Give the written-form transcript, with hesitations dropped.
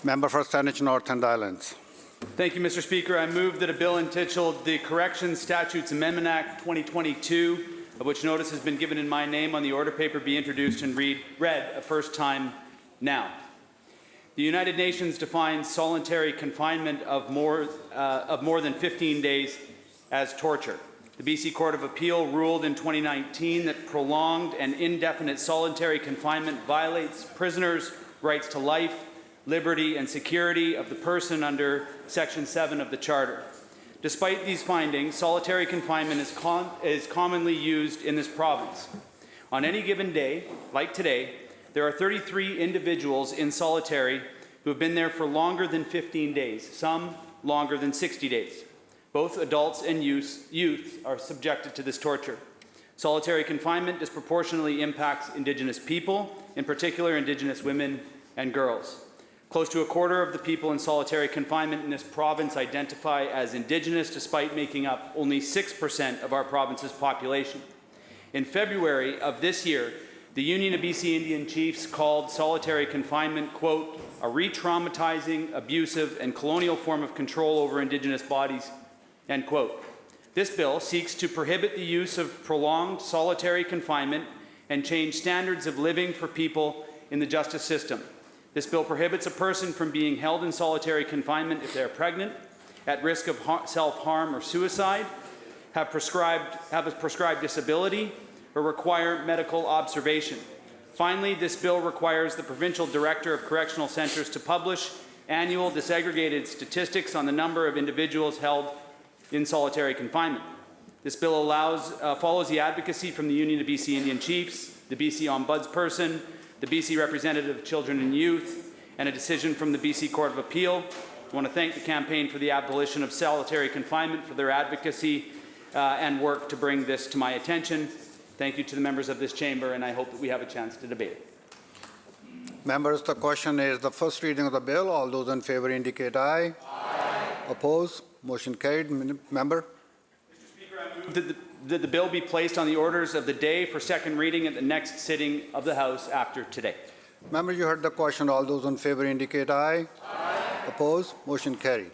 Member for Saanich North and Islands. Thank you, Mr. Speaker. I move that a bill entitled the Corrections Statutes Amendment Act 2022, of which notice has been given in my name on the order paper, be introduced and read a first time now. The United Nations defines solitary confinement of more than 15 days as torture. The BC Court of Appeal ruled in 2019 that prolonged and indefinite solitary confinement violates prisoners' rights to life, liberty, and security of the person under Section 7 of the Charter. Despite these findings, solitary confinement is commonly used in this province. On any given day, like today, there are 33 individuals in solitary who have been there for longer than 15 days, some longer than 60 days. Both adults and youth are subjected to this torture. Solitary confinement disproportionately impacts Indigenous people, in particular Indigenous women and girls. Close to a quarter of the people in solitary confinement in this province identify as Indigenous, despite making up only 6% of our province's population. In February of this year, the Union of BC Indian Chiefs called solitary confinement, quote, a re-traumatizing, abusive, and colonial form of control over Indigenous bodies, end quote. This bill seeks to prohibit the use of prolonged solitary confinement and change standards of living for people in the justice system. This bill prohibits a person from being held in solitary confinement if they are pregnant, at risk of self-harm or suicide, have a prescribed disability, or require medical observation. Finally, this bill requires the Provincial Director of Correctional Centres to publish annual disaggregated statistics on the number of individuals held in solitary confinement. This bill follows the advocacy from the Union of BC Indian Chiefs, the BC Ombudsperson, the BC Representative of Children and Youth, and a decision from the BC Court of Appeal. I want to thank the campaign for the abolition of solitary confinement for their advocacy and work to bring this to my attention. Thank you to the members of this chamber, and I hope that we have a chance to debate it. Members, the question is the first reading of the bill. All those in favour indicate aye. Aye. Opposed? Motion carried. Member. Mr. Speaker, I move that the bill be placed on the orders of the day for second reading at the next sitting of the House after today. Member, you heard the question. All those in favour indicate aye. Aye. Opposed? Motion carried.